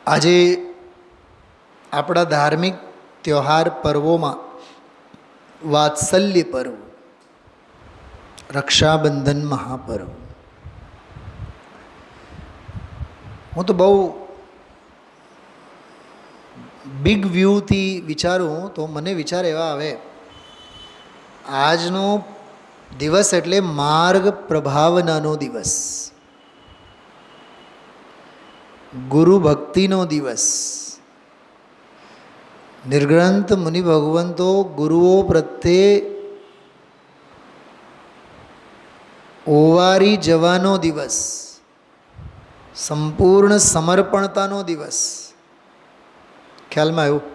આજે આપણા ધાર્મિક ત્યોહાર પર્વોમાં વાત્સલ્ય પર્વ, રક્ષાબંધન મહાપર્વ, હું તો બહુ બિગ વ્યૂથી વિચારું તો મને વિચાર એવા આવે, આજનો દિવસ એટલે માર્ગ પ્રભાવનાનો દિવસ, ગુરુ ભક્તિનો દિવસ. નિર્ગ્રંથ મુનિ ભગવંતો ગુરુઓ પ્રત્યે ઓવારી જવાનો દિવસ, સંપૂર્ણ સમર્પણતાનો દિવસ. ખ્યાલમાં આવ્યું?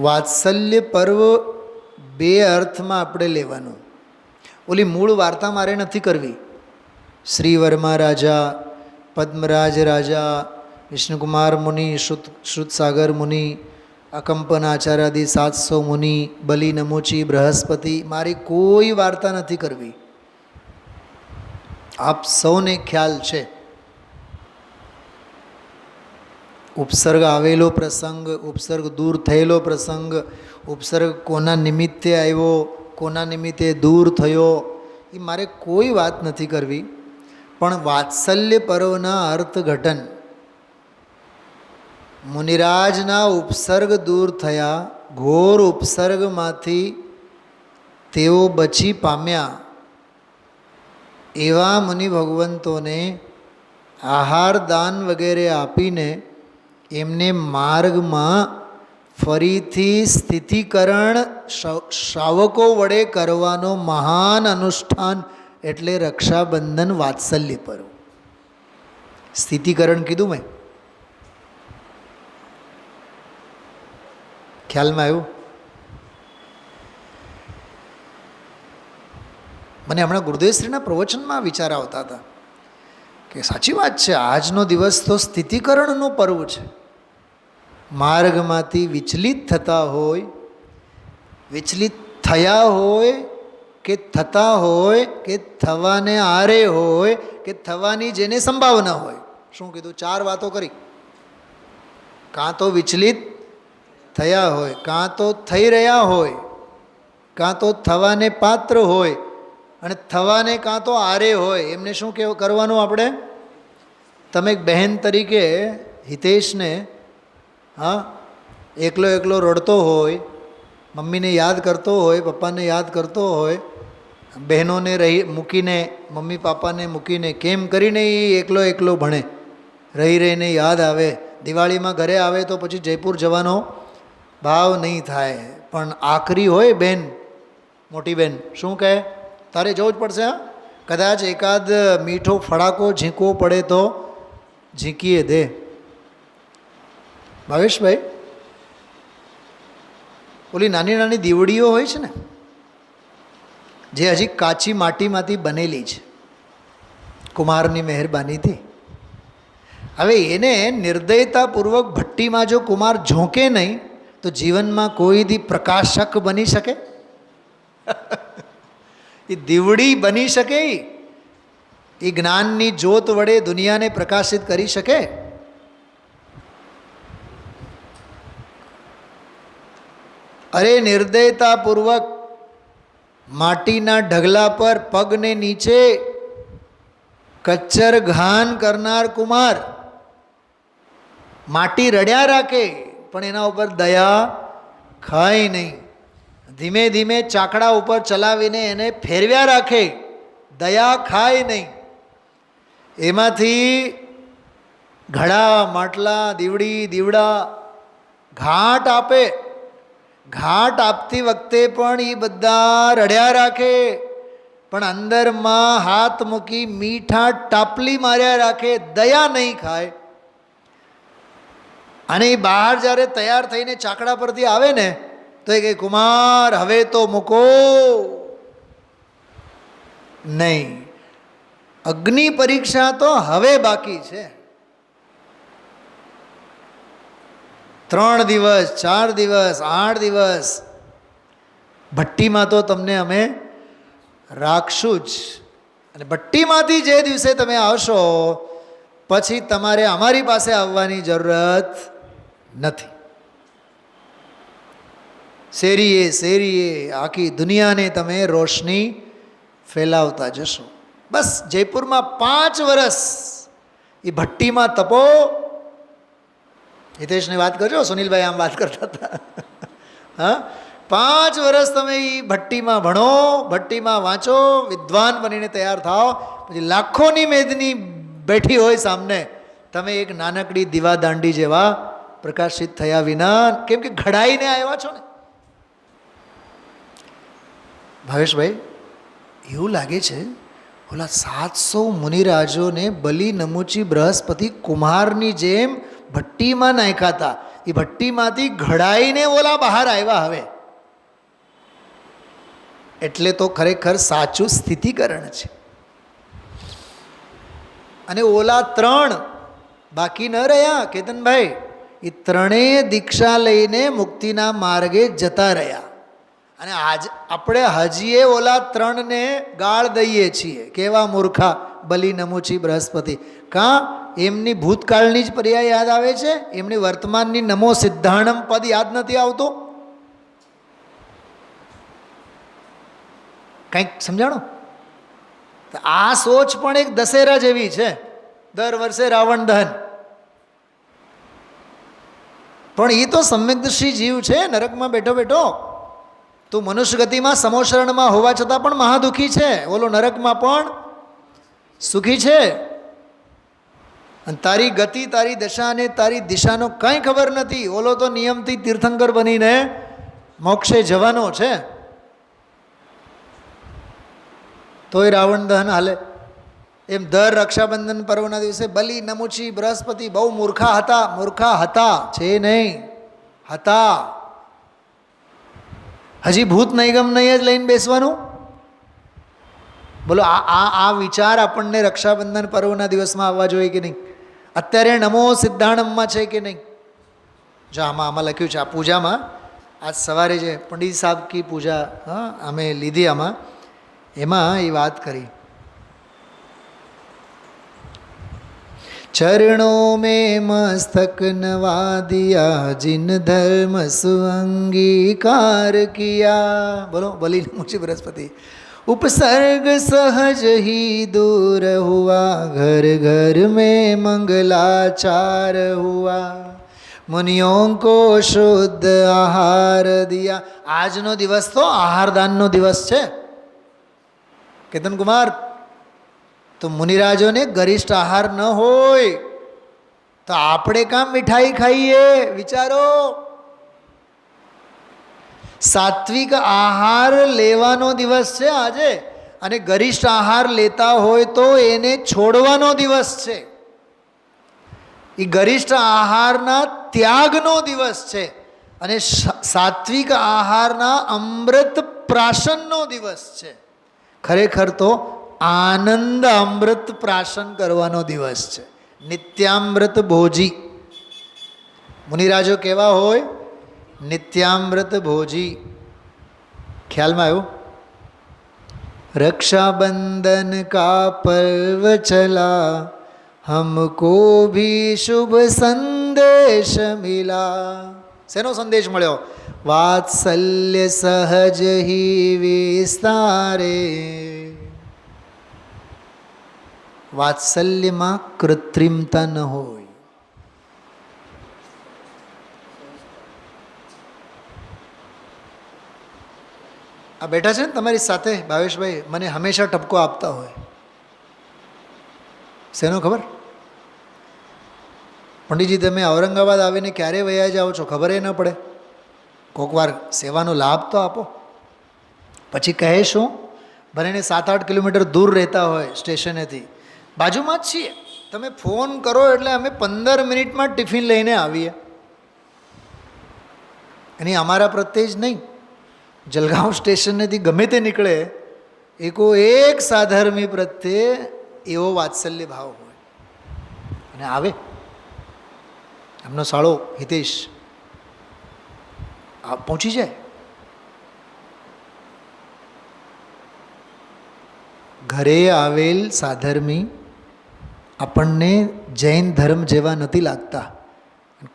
વાત્સલ્ય પર્વ બે અર્થમાં આપણે લેવાનું. ઓલી મૂળ વાર્તા મારે નથી કરવી. શ્રી વર્મા રાજા, પદ્મરાજ રાજા, વિષ્ણુકુમાર મુનિ, શ્રુતસાગર મુનિ, અકંપન આચાર્યાદિ 700 મુનિ, બલિ નમોચી, બૃહસ્પતિ, મારી કોઈ વાર્તા નથી કરવી. આપ સૌને ખ્યાલ છે, ઉપસર્ગ આવેલો પ્રસંગ, ઉપસર્ગ દૂર થયેલો પ્રસંગ, ઉપસર્ગ કોના નિમિત્તે આવ્યો, કોના નિમિત્તે દૂર થયો, એ મારે કોઈ વાત નથી કરવી. પણ વાત્સલ્ય પર્વના અર્થઘટન, મુનિરાજના ઉપસર્ગ દૂર થયા, ઘોર ઉપસર્ગમાંથી તેઓ બચી પામ્યા, એવા મુનિ ભગવંતોને આહાર દાન વગેરે આપીને એમને માર્ગમાં ફરીથી સ્થિતિકરણ શ્રાવકો વડે કરવાનો મહાન અનુષ્ઠાન એટલે રક્ષાબંધન વાત્સલ્ય પર્વ. સ્થિતિકરણ કીધું મેં, ખ્યાલમાં આવ્યું? મને હમણાં ગુરુદેવશ્રીના પ્રવચનમાં વિચાર આવતા હતા કે સાચી વાત છે, આજનો દિવસ તો સ્થિતિકરણનો પર્વ છે. માર્ગમાંથી વિચલિત થતા હોય, વિચલિત થયા હોય કે થતા હોય કે થવાને આરે હોય કે થવાની જેને સંભાવના હોય. શું કીધું? 4 વાતો કરી. કાં તો વિચલિત થયા હોય, કાં તો થઈ રહ્યા હોય, કાં તો થવાને પાત્ર હોય, અને થવાને કાં તો આરે હોય. એમને શું કરવાનું આપણે? તમે એક બહેન તરીકે હિતેશને, હા, એકલો એકલો રડતો હોય, મમ્મીને યાદ કરતો હોય, પપ્પાને યાદ કરતો હોય, બહેનોને મૂકીને, મમ્મી પાપાને મૂકીને કેમ કરીને એ એકલો એકલો ભણે, રહીને યાદ આવે. દિવાળીમાં ઘરે આવે તો પછી જયપુર જવાનો ભાવ નહીં થાય. પણ આખરી હોય બેન, મોટી બેન, શું કહે? તારે જવું જ પડશે. હા, કદાચ એકાદ મીઠો ફડાકો ઝીંકવો પડે તો ઝીંકીએ દે. ભાવેશભાઈ, ઓલી નાની નાની દીવડીઓ હોય છે ને, જે હજી કાચી માટીમાંથી બનેલી છે, કુમારની મહેરબાનીથી. હવે એને નિર્દયતાપૂર્વક ભઠ્ઠીમાં જો કુમાર ઝોંકે નહીં તો જીવનમાં કોઈ દી પ્રકાશક બની શકે? એ દીવડી બની શકે? એ જ્ઞાનની જ્યોત વડે દુનિયાને પ્રકાશિત કરી શકે? અરે નિર્દયતાપૂર્વક માટીના ઢગલા પર પગને નીચે કચ્ચર ઘાન કરનાર કુમાર માટી રડ્યા રાખે પણ એના ઉપર દયા ખાય નહીં. ધીમે ધીમે ચાકડા ઉપર ચલાવીને એને ફેરવ્યા રાખે, દયા ખાય નહીં. એમાંથી ઘડા, માટલા, દીવડી, દીવડા ઘાટ આપે. ઘાટ આપતી વખતે પણ એ બધા રડ્યા રાખે, પણ અંદરમાં હાથ મૂકી મીઠા ટાપલી માર્યા રાખે, દયા નહીં ખાય. અને એ બહાર જ્યારે તૈયાર થઈને ચાકડા પરથી આવે ને તો એ કહે, કુમાર હવે તો મૂકો નહીં, અગ્નિ પરીક્ષા તો હવે બાકી છે. 3 દિવસ, 4 દિવસ, 8 દિવસ ભઠ્ઠીમાં તો તમને અમે રાખશું જ. અને ભટ્ટીમાંથી જે દિવસે તમે આવશો પછી તમારે અમારી પાસે આવવાની જરૂરત નથી. શેરીએ શેરીએ આખી દુનિયાને તમે રોશની ફેલાવતા જશો. બસ જયપુરમાં 5 વર્ષ એ ભટ્ટીમાં તપો. હિતેશને વાત કરજો, સુનિલભાઈ આમ વાત કરતા હતા. હા, 5 વર્ષ તમે એ ભટ્ટીમાં ભણો, ભટ્ટીમાં વાંચો, વિદ્વાન બનીને તૈયાર થાઓ. પછી લાખોની મેદની બેઠી હોય સામને, તમે એક નાનકડી દીવાદાંડી જેવા પ્રકાશિત થયા વિના, કેમ કે ઘડાઈને આવ્યા છો ને. ભાવેશભાઈ, એવું લાગે છે ઓલા 700 મુનિરાજોને બલિ નમુચી બૃહસ્પતિ કુમારની જેમ ભટ્ટીમાં નાખ્યા હતા. એ ભટ્ટીમાંથી ઘડાઈને ઓલા બહાર આવ્યા હવે. એટલે તો ખરેખર સાચું સ્થિતિકરણ છે. અને ઓલા 3 બાકી ન રહ્યા કેતનભાઈ, એ 3 દીક્ષા લઈને મુક્તિના માર્ગે જતા રહ્યા. અને આજ આપણે હજીએ ઓલા 3ને ગાળ દઈએ છીએ, કેવા મૂર્ખા બલિ નમુચી બૃહસ્પતિ. કાં એમની ભૂતકાળની જ પર્યાય યાદ આવે છે, એમની વર્તમાનની નમો સિદ્ધાણમ પદ યાદ નથી આવતો. કંઈક સમજાણો? આ સોચ પણ એક દશેરા જેવી છે. દર વર્ષે રાવણ દહન. પણ એ તો સમ્યકદર્શી જીવ છે, નરકમાં બેઠો બેઠો. તું મનુષ્ય ગતિમાં સમોશરણમાં હોવા છતાં પણ મહાદુખી છે, ઓલો નરકમાં પણ સુખી છે. અને તારી ગતિ, તારી દશા અને તારી દિશાનો કંઈ ખબર નથી. ઓલો તો નિયમથી તીર્થંકર બનીને મોક્ષે જવાનો છે, તોય રાવણ દહન હાલે. એમ દર રક્ષાબંધન પર્વના દિવસે બલિ નમુચી બૃહસ્પતિ બહુ મૂર્ખા હતા. મૂર્ખા હતા છે નહીં, હતા. હજી ભૂત નૈગમ નહીં જ લઈને બેસવાનું. બોલો, આ વિચાર આપણને રક્ષાબંધન પર્વના દિવસમાં આવવા જોઈએ કે નહીં? અત્યારે નમો સિદ્ધાણમમાં છે કે નહીં? જો આમાં લખ્યું છે, આ પૂજામાં આજ સવારે જે પંડિત સાહેબ કી પૂજા અમે લીધી, એમાં એ વાત કરી. ચરણોं में मस्तक नवा दिया, जिन धर्म सुअंगीकार किया. बोलो, बलि नमुची बृहस्पति. उपसर्ग सहज ही दूर हुआ, घर घर में मंगलाचार हुआ, मुनियों को शुद्ध आहार दिया. આજનો દિવસ તો આહારદાનનો દિવસ છે કેતન કુમાર. તો મુનિરાજોને ગરિષ્ઠ આહાર ન હોય તો આપણે કામ મીઠાઈ ખાઈએ? વિચારો. સાત્વિક આહાર લેવાનો દિવસ છે આજે, અને ગરિષ્ઠ આહાર લેતા હોય તો એને છોડવાનો દિવસ છે. એ ગરિષ્ઠ આહારના ત્યાગનો દિવસ છે, અને સાત્વિક આહારના અમૃત પ્રાશનનો દિવસ છે. ખરેખર તો આનંદ અમૃત પ્રાશન કરવાનો દિવસ છે. નિત્યામૃત ભોજી મુનિરાજો કેવા હોય? નિત્યામૃત ભોજી. ખ્યાલમાં આવ્યું? रक्षाबंधन का पर्व चला, हमको भी शुभ संदेश मिला. શેનો સંદેશ મળ્યો? વાત્સલ્ય સહજ હી વિસ્તારે. વાત્સલ્યમાં કૃત્રિમતા ન હોય. આ બેઠા છે ને તમારી સાથે ભાવેશભાઈ, મને હંમેશા ટપકો આપતા હોય. શેનો ખબર? પંડિતજી તમે ઔરંગાબાદ આવીને ક્યારે વયા જાઓ છો ખબર ન પડે. કોઈક વાર સેવાનો લાભ તો આપો. પછી કહે શું, ભલે 7-8 કિલોમીટર દૂર રહેતા હોય સ્ટેશનેથી, બાજુમાં જ છીએ, તમે ફોન કરો એટલે અમે 15 મિનિટમાં ટિફિન લઈને આવીએ. એની અમારા પ્રત્યે જ નહીં, જલગાંવ સ્ટેશનેથી ગમે તે નીકળે એક સાધર્મી પ્રત્યે એવો વાત્સલ્ય ભાવ હોય અને આવે. એમનો સાળો હિતેશ પહોંચી જાય. ઘરે આવેલ સાધર્મી આપણને જૈન ધર્મ જેવા નથી લાગતા.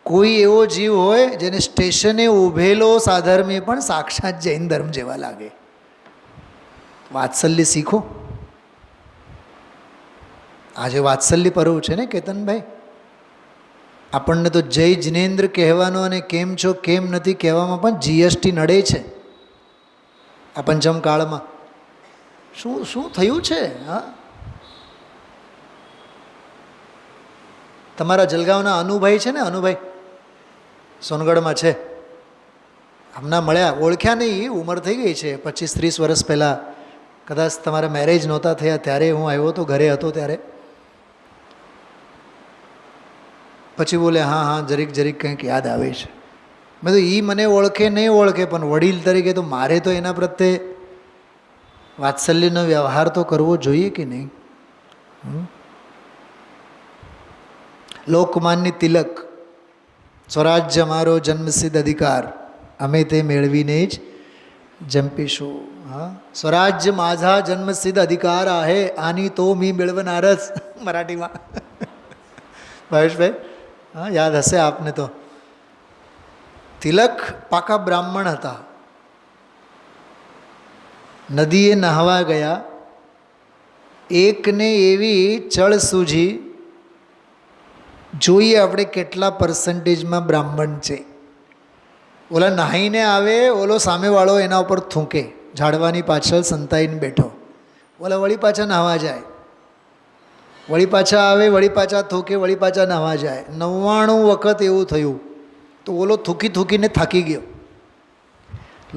કોઈ એવો જીવ હોય જેને સ્ટેશને ઊભેલો સાધર્મી પણ સાક્ષાત જૈન ધર્મ જેવા લાગે. વાત્સલ્ય શીખો. આજે વાત્સલ્ય પર્વ છે ને કેતનભાઈ. આપણને તો જય જિનેન્દ્ર કહેવાનો અને કેમ છો કેમ નથી કહેવામાં પણ જીએસટી નડે છે આ પંચમ કાળમાં. શું શું થયું છે? હા, તમારા જલગાંવના અનુભાઈ છે ને, અનુભાઈ સોનગઢમાં છે, હમણાં મળ્યા, ઓળખ્યા નહીં, ઉંમર થઈ ગઈ છે, 25-30 વર્ષ પહેલાં કદાચ તમારા મેરેજ નહોતા થયા ત્યારે હું આવ્યો હતો, ઘરે હતો ત્યારે. પછી બોલે હા હા જરીક જરીક કંઈક યાદ આવે છે. મેં તો એ મને ઓળખે નહીં ઓળખે પણ વડીલ તરીકે તો મારે તો એના પ્રત્યે વાત્સલ્યનો વ્યવહાર તો કરવો જોઈએ કે નહીં? લોકમાન્ય તિલક, સ્વરાજ્ય મારો જન્મસિદ્ધ અધિકાર, અમે તે મેળવીને જ જંપીશું. હા, સ્વરાજ્ય माझा જન્મસિદ્ધ અધિકાર आहे आणि तो मी मिळवणारच. મરાઠીમાં ભાવેશભાઈ, હા યાદ હશે આપને તો. તિલક પાકા બ્રાહ્મણ હતા. નદીએ નહાવા ગયા, એકને એવી ચળ સૂજી, જોઈએ આપણે કેટલા પર્સન્ટેજમાં બ્રાહ્મણ છે. ઓલા નાહીને આવે, ઓલો સામેવાળો એના ઉપર થૂંકે, ઝાડવાની પાછળ સંતાઈને બેઠો, ઓલા વળી પાછા નાહવા જાય, વળી પાછા આવે, વળી પાછા થૂકે, વળી પાછા નાહવા જાય. 99 વખત એવું થયું તો ઓલો થૂકી થૂકીને થાકી ગયો.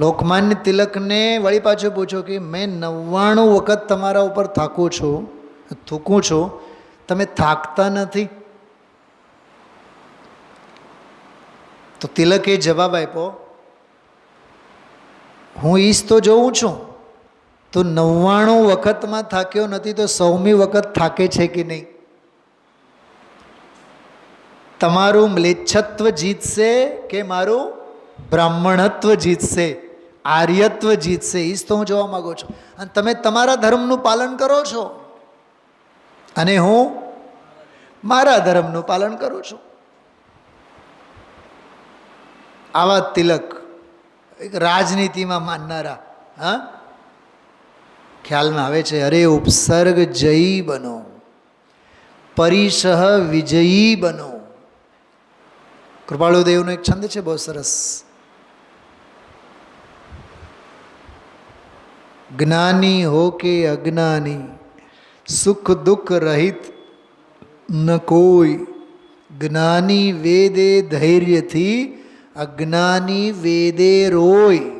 લોકમાન્ય તિલકને વળી પાછો પૂછો કે મેં 99 વખત તમારા ઉપર થાકું છું, થૂકું છું, તમે થાકતા નથી? તો તિલકે જવાબ આપ્યો, હું ઈશ તો જોઉં છું, તો 99 વખતમાં થાક્યો નથી તો 100મી વખત થાકે છે કે નહીં? તમારું મ્લેચ્છત્વ જીતશે કે મારું બ્રાહ્મણત્વ જીતશે, આર્યત્વ જીતશે? ઈશ તો હું જોવા માગું છું. અને તમે તમારા ધર્મનું પાલન કરો છો અને હું મારા ધર્મનું પાલન કરું છું. આવા તિલક, એક રાજનીતિમાં માનનારા, હા, ખ્યાલમાં આવે છે, અરે ઉપસર્ગ જયી બનો, પરિસહ વિજયી બનો. કૃપાળુદેવનો એક છંદ છે બહુ સરસ, જ્ઞાની હો કે અજ્ઞાની, સુખ દુઃખ રહિત ન કોઈ, જ્ઞાની વેદે ધૈર્યથી, અજ્ઞાની વેદે રોય.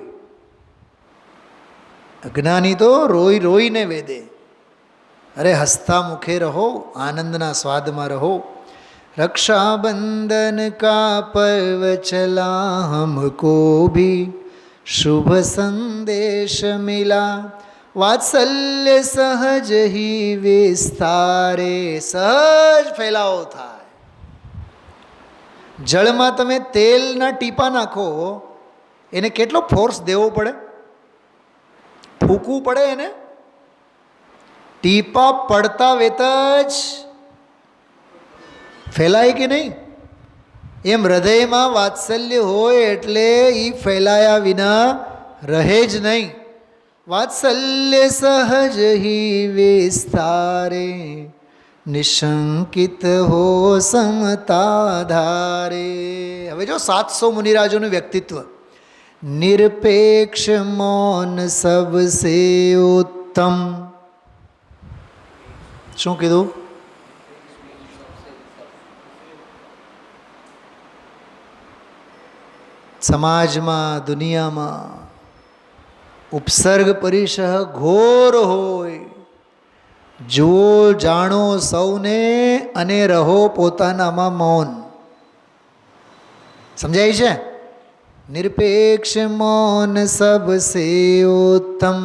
અજ્ઞાની તો રોઈ રોઈને વેદે. અરે હસતા મુખે રહો, આનંદના સ્વાદમાં રહો. रक्षाबंधन का पर्व चला, हमको भी शुभ संदेश मिला, वात्सल्य सहज ही विस्तारे. સહજ ફેલાવો થાય. જળમાં તમે તેલના ટીપા નાખો, એને કેટલો ફોર્સ દેવો પડે, ફૂંકવું પડે એને. ટીપા પડતા વેત જ ફેલાય કે નહીં? એમ હૃદયમાં વાત્સલ્ય હોય એટલે એ ફેલાયા વિના રહે જ નહીં. વાત્સલ્ય સહજ હી વિસ્તારે, નિશંકિત હો સમતા ધારે. હવે જો 700 મુનિરાજોનું વ્યક્તિત્વ, નિરપેક્ષ મૌન સબસે ઉત્તમ. શું કીધું? સમાજમાં, દુનિયામાં ઉપસર્ગ પરિસહ ઘોર હોય, જુઓ જાણો સૌને અને રહો પોતાનામાં મૌન. સમજાય છે? નિરપેક્ષ મૌન સબસે ઉત્તમ,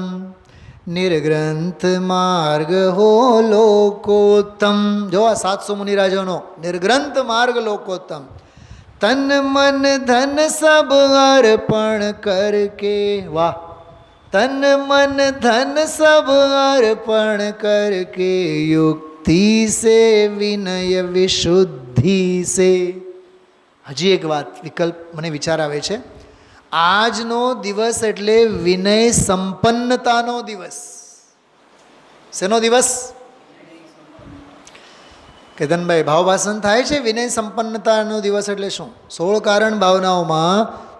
નિર્ગ્રંથ માર્ગ હો લોકોત્તમ. જો આ 700 મુનિરાજોનો નિર્ગ્રંથ માર્ગ લોકોત્તમ. તન મન ધન સબ અર્પણ કરકે, વાહ, तन मन धन सब अर्पण करके युक्ति से विनय विशुद्धि से. હજી એક વાત વિકલ્પ મને વિચાર આવે છે. આજનો દિવસ એટલે વિનય સંપન્નતાનો દિવસ. શેનો દિવસ? કેતનભાઈ, ભાવભાષણ થાય છે. વિનય સંપન્નતાનો દિવસ એટલે શું? 16 કારણ ભાવનાઓમાં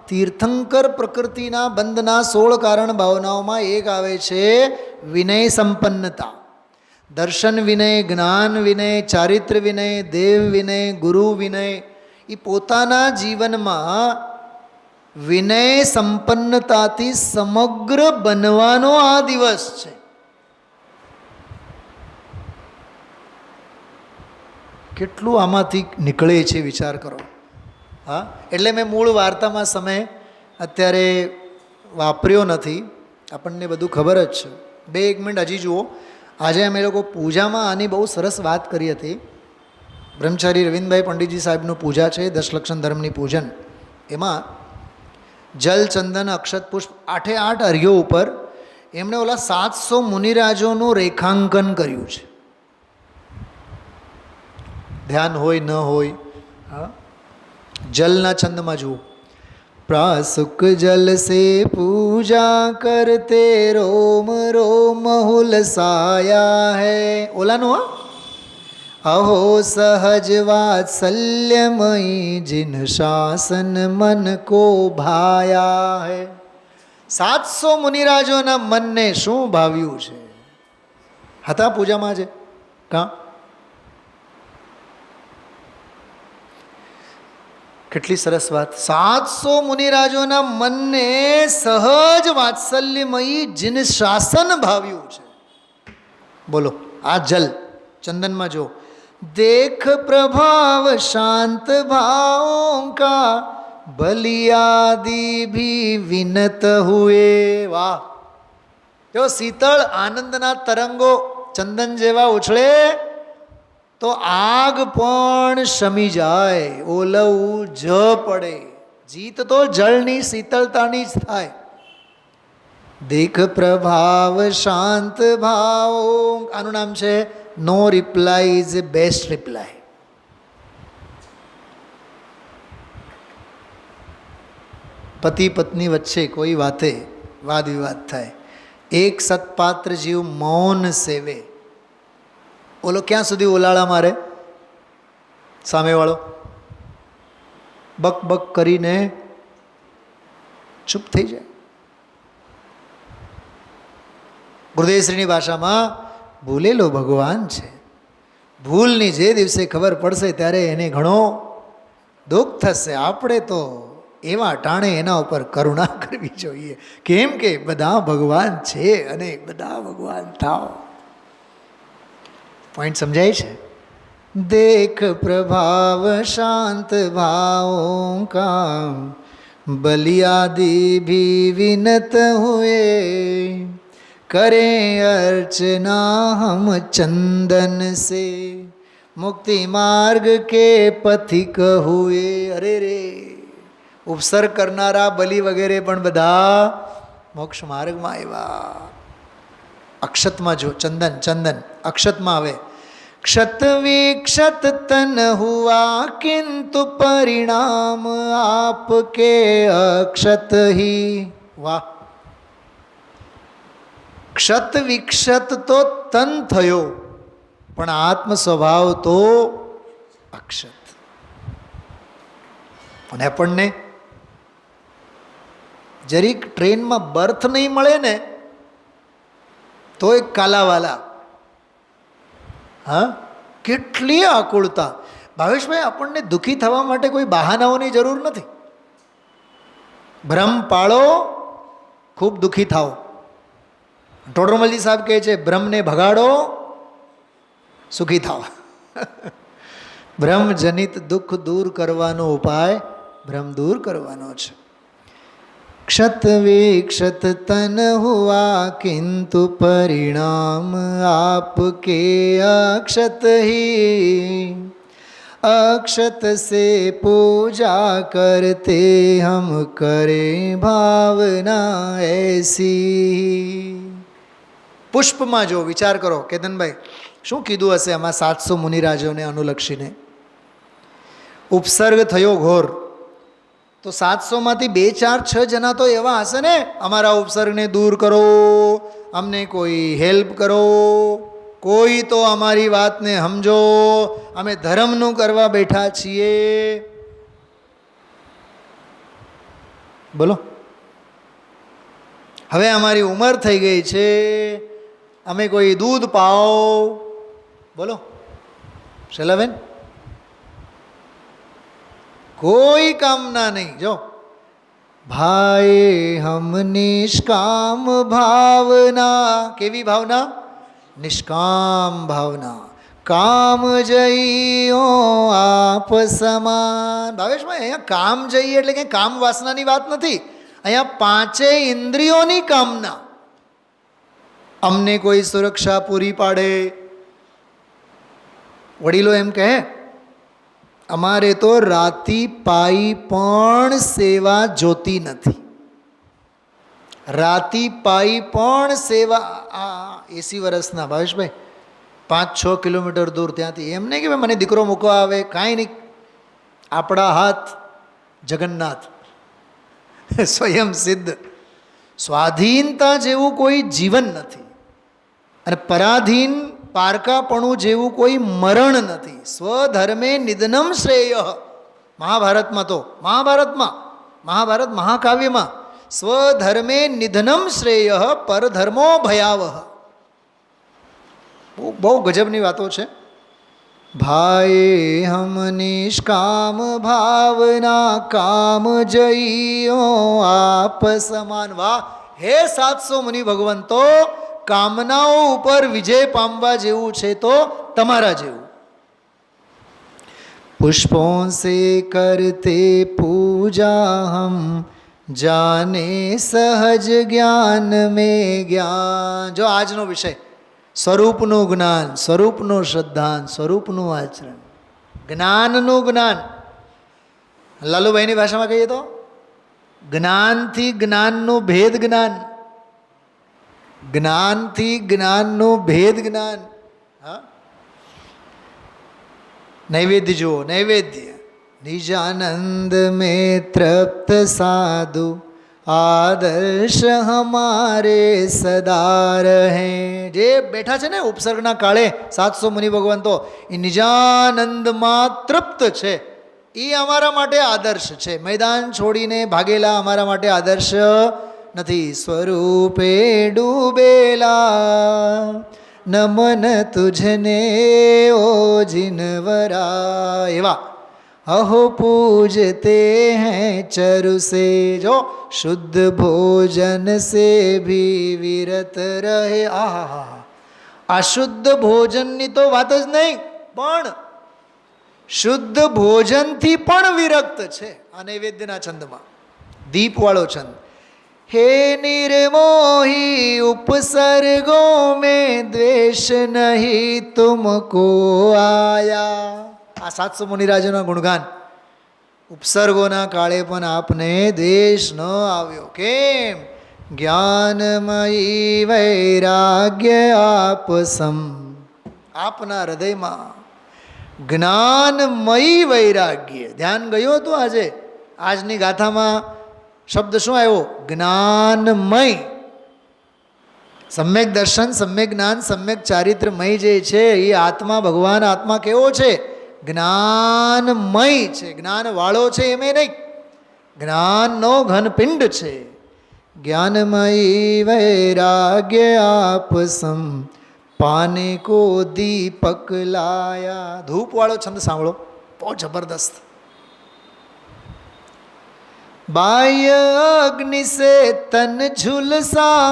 તીર્થંકર પ્રકૃતિના બંધના 16 કારણ ભાવનાઓમાં એક આવે છે વિનય સંપન્નતા. દર્શન વિનય, જ્ઞાન વિનય, ચારિત્ર વિનય, દેવ વિનય, ગુરુ વિનય. એ પોતાના જીવનમાં વિનય સંપન્નતાથી સમગ્ર બનવાનો આ દિવસ છે. કેટલું આમાંથી નીકળે છે વિચાર કરો. હા, એટલે મેં મૂળ વાર્તામાં સમય અત્યારે વાપર્યો નથી. આપણને બધું ખબર જ છે. 2-1 મિનિટ હજી જુઓ. આજે અમે લોકો પૂજામાં આની બહુ સરસ વાત કરી હતી. બ્રહ્મચારી રવિન્દ્રભાઈ પંડિતજી સાહેબનું પૂજા છે, દશલક્ષણ ધર્મની પૂજન. એમાં જલ, ચંદન, અક્ષત, પુષ્પ 8 અર્ઘ્યો ઉપર એમણે ઓલા 700 મુનિરાજોનું રેખાંકન કર્યું છે. ધ્યાન હોય ન હોય. હા, જલના છંદમાં જુઓ. प्रासुक जल से पूजा करते रोम रोम हुलसाया है. ओलाનું હા. अहो सहज वात्सल्यमयी जिन शासन मन को भाया है. 700 મુનિરાજોના મનને શું ભાવ્યું છે? હતા પૂજામાં છે કાં? કેટલી સરસ વાત. 700 મુનિરાજોના મનને સહજ વાત્સલ્યમયી જીન શાસન ભાવ્યું છે. બોલો, આ જલ ચંદનમાં જો. देख प्रभाव शांत भावों का बलियादि भी विनत हुए. वाह! જો શીતળ આનંદના તરંગો ચંદન જેવા ઉછળે તો આગ પણ શમી જાય, ઓલવું જ પડે. જીત તો જળની શીતળતાની જ થાય. દેખ પ્રભાવ શાંત ભાવ, આનું નામ છે no reply is a best reply. પતિ પત્ની વચ્ચે કોઈ વાતે વાદ વિવાદ થાય, એક સત્પાત્ર જીવ મૌન સેવે. ઓલો ક્યાં સુધી ઓલાળા મારે? સામેવાળો બક બક કરીને ચૂપ થઈ જાય. ગુરુદેવશ્રીની ભાષામાં ભૂલેલો ભગવાન છે. ભૂલની જે દિવસે ખબર પડશે ત્યારે એને ઘણો દુઃખ થશે. આપણે તો એવા ટાણે એના ઉપર કરુણા કરવી જોઈએ. કેમ કે બધા ભગવાન છે અને બધા ભગવાન થાવ. પોઈન્ટ સમજાય છે? દેખ પ્રભાવ શાંત ભાવોं का बलियादि भी विनत हुए, करें अर्चना हम चंदन से मुक्ति मार्ग के पथिक हुए. अरे रे, ઉપસર્ગ કરનારા બલિ વગેરે પણ બધા મોક્ષ માર્ગમાં આવ્યા. અક્ષતમાં જો ચંદન, ચંદન અક્ષતમાં આવે. क्षत विक्षत तन हुआ किंतु परिणाम आपके अक्षत ही. वाह! क्षत विक्षत તો તન થયો, પણ આત્મ સ્વભાવ તો અક્ષત. અને આપણને જરીક ટ્રેનમાં બર્થ નહીં મળે ને તો એક કાલાવાલા. હા, કેટલી આકુળતા. ભાવેશભાઈ, આપણને દુઃખી થવા માટે કોઈ બહાનાઓની જરૂર નથી. ભ્રમ પાળો, ખૂબ દુઃખી થાઓ. ટોડરમલજી સાહેબ કહે છે, ભ્રમને ભગાડો, સુખી થાવ. ભ્રમજનિત દુઃખ દૂર કરવાનો ઉપાય ભ્રમ દૂર કરવાનો છે. क्षत विक्षत तन हुआ किंतु परिणाम आपके अक्षत ही. अक्षत से पूजा करते हम करें भावना ऐसी। પુષ્પમાં જો વિચાર કરો કેતનભાઈ, શું કીધું હશે આમાં 700 મુનિરાજોને અનુલક્ષીને? ઉપસર્ગ થયો ઘોર, તો 700માંથી 2, 4, 6 જણા તો એવા હશે ને, અમારા ઉપસર્ગને દૂર કરો, અમને કોઈ હેલ્પ કરો, કોઈ તો અમારી વાતને સમજો, અમે ધર્મનું કરવા બેઠા છીએ. બોલો, હવે અમારી ઉંમર થઈ ગઈ છે, અમે કોઈ દૂધ પાઓ. બોલો શૈલાબેન, કોઈ કામના નહીં. જો ભાઈ હમ નિષ્કામ ભાવના, કેવી ભાવના? નિષ્કામ ભાવના. કામ જઈઓ આપ સમાન. ભાવેશભાઈ, અહીંયા કામ જઈએ એટલે કે કામ વાસનાની વાત નથી, અહીંયા 5 ઇન્દ્રિયોની કામના. અમને કોઈ સુરક્ષા પૂરી પાડે. વડીલો એમ કહે, અમારે તો રાતી પાઈ પણ સેવા જોતી નથી. રાતી પાઈ પણ સેવા. આ 80 વર્ષના ભાવેશભાઈ, 5-6 કિલોમીટર દૂર ત્યાંથી, એમ નહીં કે મને દીકરો મૂકવા આવે, કાંઈ નહીં, આપણા હાથ જગન્નાથ સ્વયં સિદ્ધ. સ્વાધીનતા જેવું કોઈ જીવન નથી, અને પરાધીન પારકાપણું જેવું કોઈ મરણ નથી. સ્વધર્મે નિધનમ શ્રેય. મહાભારતમાં તો, મહાભારત મહાકાવ્યમાં સ્વધર્મે નિધનમ શ્રેય પરધર્મો ભયાવહ. બહુ ગજબની વાતો છે. ભાઈ હમ નિષ્કામ ભાવના, કામ જઈઓ આપ સમાન. વાહ, હે 700 મુનિ ભગવંતો, કામનાઓ ઉપર વિજય પામવા જેવું છે તો તમારા જેવું. પુષ્પોं से करते पूजा हम, जाने સહજ જ્ઞાન में જ્ઞાન. જો આજનો વિષય સ્વરૂપનું જ્ઞાન, સ્વરૂપનું શ્રદ્ધાન, સ્વરૂપનું આચરણ, જ્ઞાનનું જ્ઞાન. લાલુભાઈની ભાષામાં કહીએ તો જ્ઞાનથી જ્ઞાનનું ભેદ જ્ઞાન, જ્ઞાનથી જ્ઞાનનું ભેદ જ્ઞાન. હા, નૈવેદ્ય જુઓ, નૈવેદ્ય. નિજાનંદ में तृप्त साधु, આદર્શ હમારે સદા રહે. જે બેઠા છે ને ઉપસર્ગના કાળે 700 મુનિ ભગવંતો, એ નિજાનંદમાં તૃપ્ત છે, એ અમારા માટે આદર્શ છે. મેદાન છોડીને ભાગેલા અમારા માટે આદર્શ નથી. સ્વરૂપે ડૂબેલા, નમન તુજને ઓ જીનવરા. એવા અહો પૂજતે હૈ ચરુ સે. જો શુદ્ધ ભોજન સે ભી વિરત રહે. આહા, અશુદ્ધ ભોજનની તો વાત જ નહીં, પણ શુદ્ધ ભોજનથી પણ વિરક્ત છે. આ નૈવેદ્યના છંદમાં દીપવાળો છંદ. હે નિર્મોહી ઉપસર્ગો મેં દ્વેષ નહીં તુમકો આયા. આ 700 મુનિરાજોના ગુણગાન. ઉપસર્ગોના કાળે પણ આપને દ્વેષ ન આવ્યો. કેમ? જ્ઞાનમયી વૈરાગ્ય આપ સમ. આપના હૃદયમાં જ્ઞાનમયી વૈરાગ્ય. ધ્યાન ગયું હતું આજે? આજની ગાથામાં શબ્દ શું આવ્યો? જ્ઞાનમય. સમ્યક દર્શન, સમ્યક જ્ઞાન, સમ્યક ચારિત્રમય જે છે એ આત્મા, ભગવાન આત્મા કેવો છે? જ્ઞાનમય છે. જ્ઞાનવાળો છે એમ નહીં, જ્ઞાનનો ઘનપિંડ છે. જ્ઞાનમયી વૈરાગ્ય આપ સમ, પાને કો દીપક લાયા. ધૂપવાળો છંદ સાંભળો, બહુ જબરદસ્ત. બાહ્ય અગ્નિ સે તન ઝુલસા,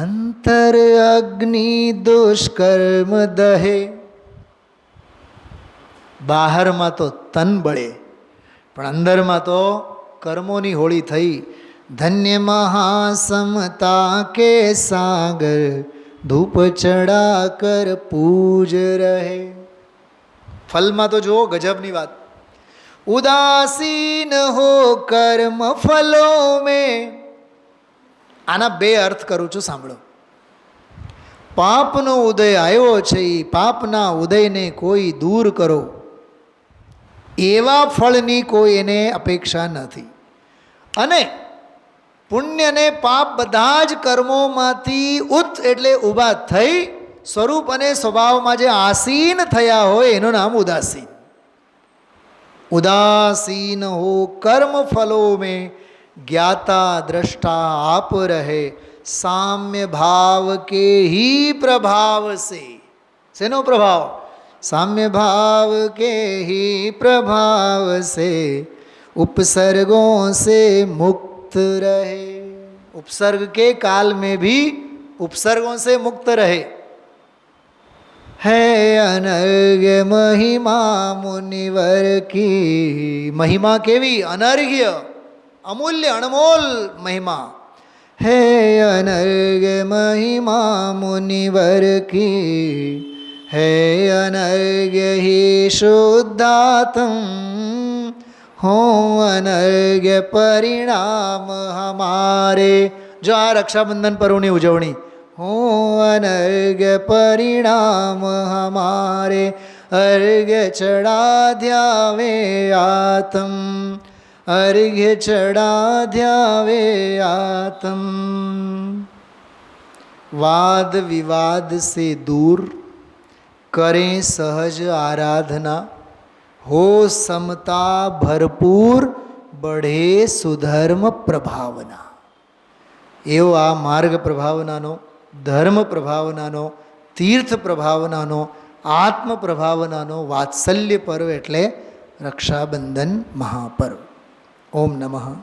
અંતર અગ્નિ દુષ્કર્મ દહે. બહારમાં તો તન બળે, પણ અંદરમાં તો કર્મોની હોળી થઈ. ધન્ય મહાસમતા કે સાગર, ધૂપ ચડા કર પૂજ રહે. ફલમાં તો જુઓ ગજબની વાત. ઉદાસીન હો કર્મ ફલો મેં. આના બે અર્થ કરું છું, સાંભળો. પાપનો ઉદય આવ્યો છે, એ પાપના ઉદયને કોઈ દૂર કરો એવા ફળની કોઈ એને અપેક્ષા નથી. અને પુણ્ય ને પાપ બધા જ કર્મોમાંથી એટલે ઊભા થઈ સ્વરૂપ અને સ્વભાવમાં જે આસીન થયા હોય એનું નામ ઉદાસીન. ઉદાસીન હો કર્મ ફલો મેં જ્ઞાતા દ્રષ્ટા આપ રહે સામ્ય ભાવ કે ही प्रभाव से. શેનો પ્રભાવ? साम्य भाव के ही प्रभाव से उपसर्गों से मुक्त रहे. उपसर्ग के काल में भी उपसर्गों से मुक्त रहे. है अनर्घ्य महिमा मुनिवर की. महिमा केवी? अनर्घ्य, अमूल्य अनमोल महिमा. है अनर्घ्य महिमा मुनिवर की. है अनर्घ्य ही शुद्धात्म. हो अनर्घ्य परिणाम हमारे. जो आ रक्षाबंधन पर्वની ઉજવણી. हो अनर्घ्य परिणाम हमारे. अर्घ्य चढ़ा ध्यावे आत्म. अर्घ्य चढ़ा ध्यावे आत्म. वाद विवाद से दूर करें सहज आराधना. हो समता भरपूर बढ़े सुधर्म प्रभावना. एवो आ मार्ग प्रभावनानो, धर्म प्रभावनानो, तीर्थ प्रभावनानो, आत्म प्रभावनानो वात्सल्य पर्व एटले रक्षाबंधन महापर्व. ओम नमः.